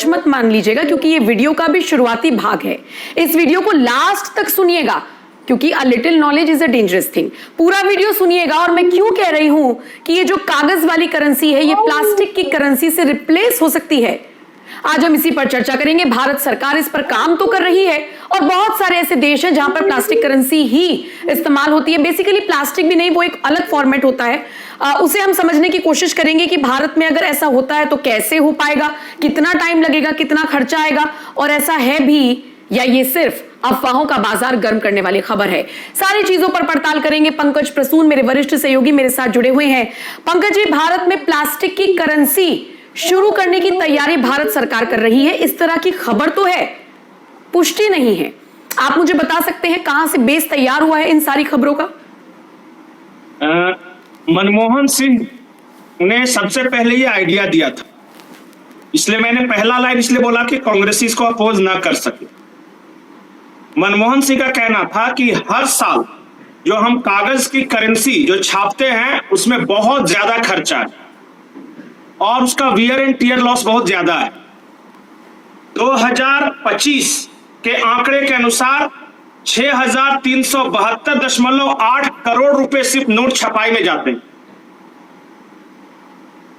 सच मत मान लीजिएगा, क्योंकि ये वीडियो का भी शुरुआती भाग है। इस वीडियो को लास्ट तक सुनिएगा, क्योंकि a little knowledge is a dangerous thing. पूरा वीडियो सुनिएगा। और मैं क्यों कह रही हूं कि ये जो कागज वाली करेंसी है, ये प्लास्टिक की करेंसी से रिप्लेस हो सकती है, आज हम इसी पर चर्चा करेंगे। भारत सरकार इस पर काम तो कर रही है, और बहुत सारे ऐसे देश हैं जहां पर प्लास्टिक करेंसी ही इस्तेमाल होती है। बेसिकली प्लास्टिक भी नहीं, वो एक अलग फॉर्मेट होता है। उसे हम समझने की कोशिश करेंगे कि भारत में अगर ऐसा होता है तो कैसे हो पाएगा, कितना टाइम लगेगा, कितना खर्चा आएगा, और ऐसा है भी या ये सिर्फ अफवाहों का बाजार गर्म करने वाली खबर है। सारी चीजों पर पड़ताल करेंगे। पंकज प्रसून मेरे वरिष्ठ सहयोगी मेरे साथ जुड़े हुए हैं। पंकज जी, भारत में प्लास्टिक की करेंसी शुरू करने की तैयारी भारत सरकार कर रही है, इस तरह की खबर तो है, पुष्टि नहीं है। आप मुझे बता सकते हैं कहां से बेस तैयार हुआ है इन सारी खबरों का? मनमोहन सिंह ने सबसे पहले ये आइडिया दिया था, इसलिए मैंने पहला लाइन इसलिए बोला कि कांग्रेस इसको अपोज ना कर सके। मनमोहन सिंह का कहना था कि हर साल जो हम कागज की करेंसी जो छापते हैं उसमें बहुत ज्यादा खर्चा है और उसका वियर एंड टियर लॉस बहुत ज्यादा है। 2025 के आंकड़े के अनुसार 6,372.8 करोड़ रुपए सिर्फ नोट छपाई में जाते हैं।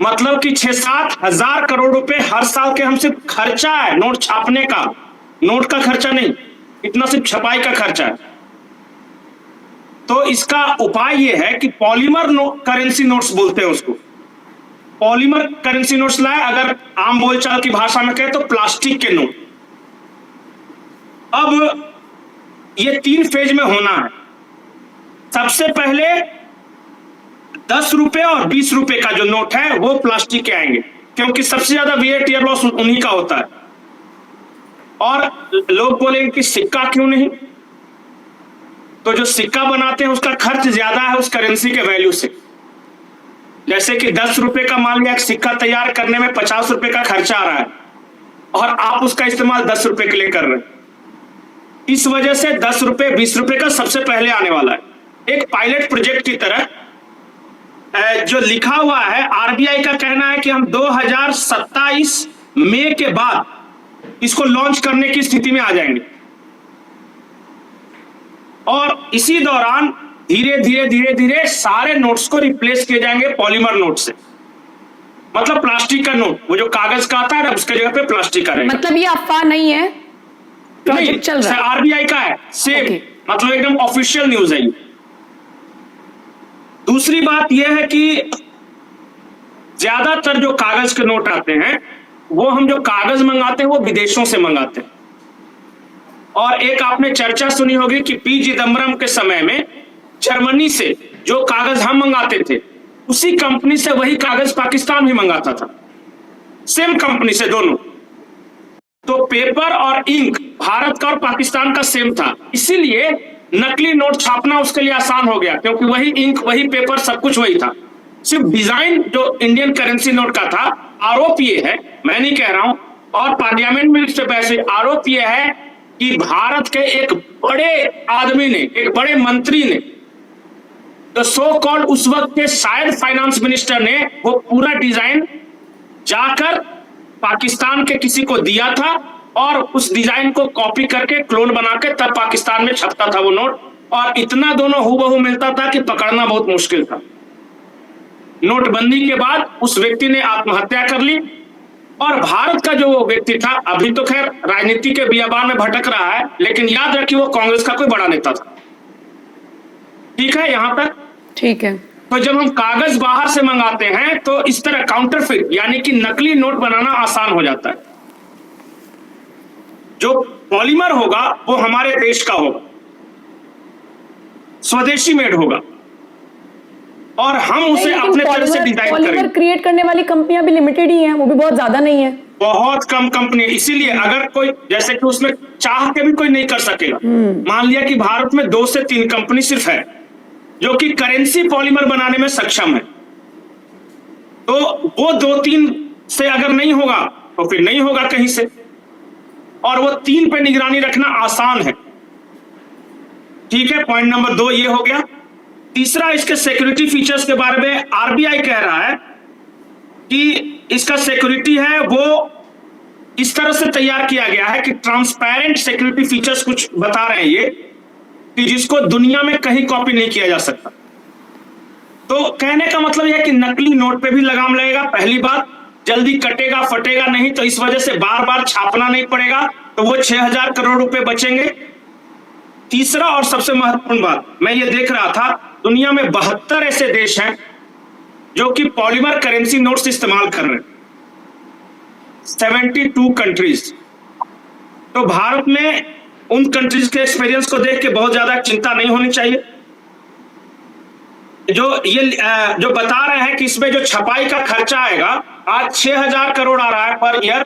मतलब कि 6-7 हजार करोड़ रुपए हर साल के हम सिर्फ खर्चा है नोट छापने का, नोट का खर्चा नहीं, इतना सिर्फ छपाई का खर्चा है। तो इसका उपाय यह है कि पॉलीमर करेंसी नोट्स बोलते हैं उसको, पॉलीमर करेंसी नोट्स लाए। अगर आम बोलचाल की भाषा में कहें तो प्लास्टिक के नोट। अब ये 3 फेज में होना है। सबसे पहले 10 रुपए और 20 रुपए का जो नोट है वो प्लास्टिक के आएंगे, क्योंकि सबसे ज्यादा वियर टियर लॉस उन्हीं का होता है। और लोग बोलेंगे कि सिक्का क्यों नहीं, तो जो सिक्का बनाते हैं उसका खर्च ज्यादा है उस करेंसी के वैल्यू से। जैसे कि 10 रुपए का मान लिया, एक सिक्का तैयार करने में 50 रुपए का खर्चा आ रहा है और आप उसका इस्तेमाल 10 रुपए के लिए कर रहे हैं। इस वजह से 10 रुपए 20 रुपए का सबसे पहले आने वाला है। एक पायलट प्रोजेक्ट की तरह जो लिखा हुआ है, आरबीआई का कहना है कि हम 2027 मई के बाद इसको लॉन्च करने की स्थिति में आ जाएंगे और इसी दौरान धीरे धीरे धीरे धीरे सारे नोट्स को रिप्लेस किए जाएंगे पॉलीमर नोट से। मतलब प्लास्टिक का नोट, वो जो कागज का आता है उसके जगह पे प्लास्टिक का रहेगा। मतलब ये अफवाह नहीं है, प्रोजेक्ट चल रहा है, आरबीआई का है सेम। मतलब एकदम ऑफिशियल न्यूज है। दूसरी बात यह है कि ज्यादातर जो कागज के नोट आते हैं वो हम जो कागज मंगाते हैं वो विदेशों से मंगाते हैं। और एक आपने चर्चा सुनी होगी कि पी चिदम्बरम के समय में जर्मनी से जो कागज हम मंगाते थे उसी कंपनी से वही कागज पाकिस्तान भी मंगाता था, सेम कंपनी से दोनों। तो पेपर और इंक भारत का और पाकिस्तान का सेम था, इसीलिए नकली नोट छापना उसके लिए आसान हो गया, क्योंकि वही इंक वही पेपर सब कुछ वही था। सिर्फ डिजाइन जो इंडियन करेंसी नोट का था, आरोप ये है, मैं नहीं कह रहा हूं, और पार्लियामेंट में इस पे बहस, आरोप ये है कि भारत के एक बड़े आदमी ने, एक बड़े मंत्री ने, तो सो कॉल्ड उस वक्त के शायद फाइनेंस मिनिस्टर ने वो पूरा डिजाइन जाकर पाकिस्तान के किसी को दिया था और उस डिजाइन को कॉपी करके क्लोन बना के तब पाकिस्तान में छपता था वो नोट। और इतना दोनों हूबहू मिलता था कि पकड़ना बहुत मुश्किल था। नोटबंदी के बाद उस व्यक्ति ने आत्महत्या कर ली और भारत का जो वो व्यक्ति था, अभी तो खैर राजनीति के बियाबान में भटक रहा है, लेकिन याद रखिए वो कांग्रेस का कोई बड़ा नेता था। ठीक है, यहां तक ठीक है। तो जब हम कागज बाहर से मंगाते हैं तो इस तरह काउंटरफिट यानी कि नकली नोट बनाना आसान हो जाता है। जो पॉलीमर होगा वो हमारे देश का होगा, स्वदेशी मेड होगा और हम उसे अपने तरह से डिजाइन करेंगे। पॉलीमर क्रिएट करने वाली कंपनियां भी लिमिटेड ही हैं, वो भी बहुत ज्यादा नहीं है, बहुत कम कंपनी। इसीलिए अगर कोई, जैसे कि उसमें चाह के भी कोई नहीं कर सकेगा। मान लिया कि भारत में 2 से 3 कंपनी सिर्फ है जो कि करेंसी पॉलीमर बनाने में सक्षम है, तो वो 2-3 से अगर नहीं होगा तो फिर नहीं होगा कहीं से, और वो 3 पे निगरानी रखना आसान है। ठीक है, पॉइंट नंबर 2 ये हो गया। तीसरा, इसके सिक्योरिटी फीचर्स के बारे में आरबीआई कह रहा है कि इसका सिक्योरिटी है वो इस तरह से तैयार किया गया है कि ट्रांसपेरेंट सिक्योरिटी फीचर्स कुछ बता रहे हैं ये, कि जिसको दुनिया में कहीं कॉपी नहीं किया जा सकता। तो कहने का मतलब यह है कि नकली नोट पे भी लगाम लगेगा। पहली बात, जल्दी कटेगा फटेगा नहीं, तो इस वजह से बार बार छापना नहीं पड़ेगा, तो वो 6,000 करोड़ रुपए बचेंगे। तीसरा और सबसे महत्वपूर्ण बात, मैं ये देख रहा था, दुनिया में 72 ऐसे देश हैं जो कि पॉलीमर करेंसी नोट्स इस्तेमाल कर रहे हैं, 72 कंट्रीज। तो भारत में उन कंट्रीज के एक्सपीरियंस को देख के बहुत ज्यादा चिंता नहीं होनी चाहिए। जो बता रहे हैं कि इसमें जो छपाई का खर्चा आएगा, आज 6,000 करोड़ आ रहा है पर ईयर,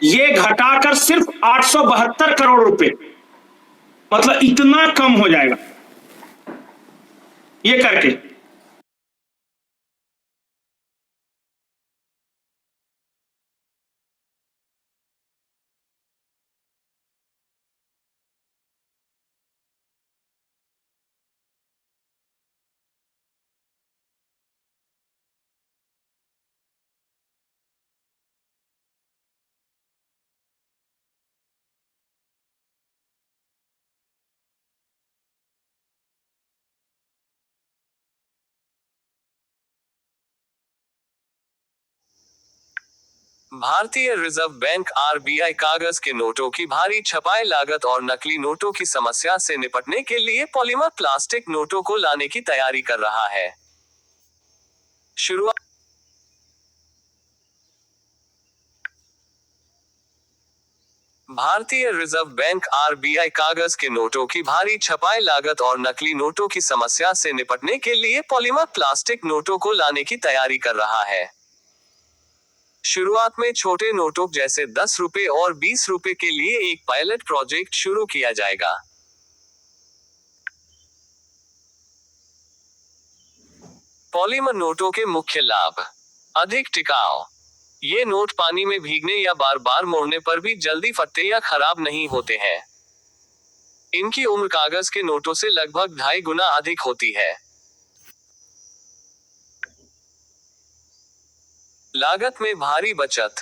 ये घटाकर सिर्फ 872 करोड़ रुपए, मतलब इतना कम हो जाएगा ये करके। भारतीय रिजर्व बैंक आरबीआई कागज के नोटों की भारी छपाई लागत और नकली नोटों की समस्या से निपटने के लिए पॉलीमर प्लास्टिक नोटों को लाने की तैयारी कर रहा है। शुरुआत भारतीय रिजर्व बैंक आरबीआई कागज के नोटों की भारी छपाई लागत और नकली नोटों की समस्या से निपटने के लिए पॉलीमर प्लास्टिक नोटों को लाने की तैयारी कर रहा है। शुरुआत में छोटे नोटों जैसे 10 रुपए और 20 रुपए के लिए एक पायलट प्रोजेक्ट शुरू किया जाएगा। पॉलीमर नोटों के मुख्य लाभ: अधिक टिकाऊ। ये नोट पानी में भीगने या बार बार मोड़ने पर भी जल्दी फटते या खराब नहीं होते हैं। इनकी उम्र कागज के नोटों से लगभग 2.5 गुना अधिक होती है। लागत में भारी बचत।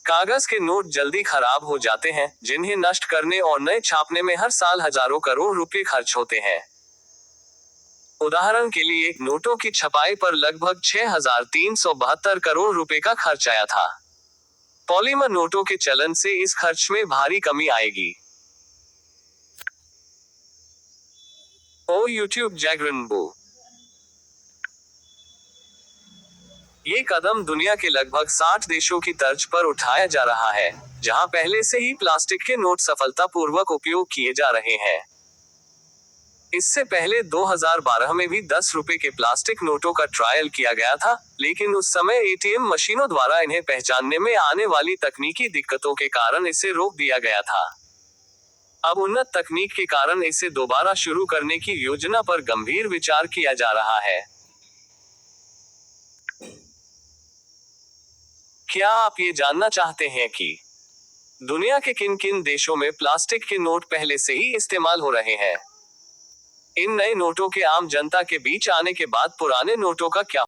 कागज के नोट जल्दी खराब हो जाते हैं, जिन्हें नष्ट करने और नए छापने में हर साल हजारों करोड़ रुपए खर्च होते हैं। उदाहरण के लिए, नोटों की छपाई पर लगभग 6,372 करोड़ रुपए का खर्च आया था। पॉलीमर नोटों के चलन से इस खर्च में भारी कमी आएगी। ओ यूट्यूब जागरण बो। ये कदम दुनिया के लगभग 60 देशों की तर्ज पर उठाया जा रहा है, जहां पहले से ही प्लास्टिक के नोट सफलतापूर्वक उपयोग किए जा रहे हैं। इससे पहले 2012 में भी 10 रुपए के प्लास्टिक नोटों का ट्रायल किया गया था, लेकिन उस समय एटीएम मशीनों द्वारा इन्हें पहचानने में आने वाली तकनीकी दिक्कतों के कारण इसे रोक दिया गया था। अब उन्नत तकनीक के कारण इसे दोबारा शुरू करने की योजना पर गंभीर विचार किया जा रहा है। क्या आप ये जानना चाहते हैं कि दुनिया के किन किन देशों में प्लास्टिक के नोट पहले से ही इस्तेमाल हो रहे हैं? इन नए नोटों के आम जनता के बीच आने के बाद पुराने नोटों का क्या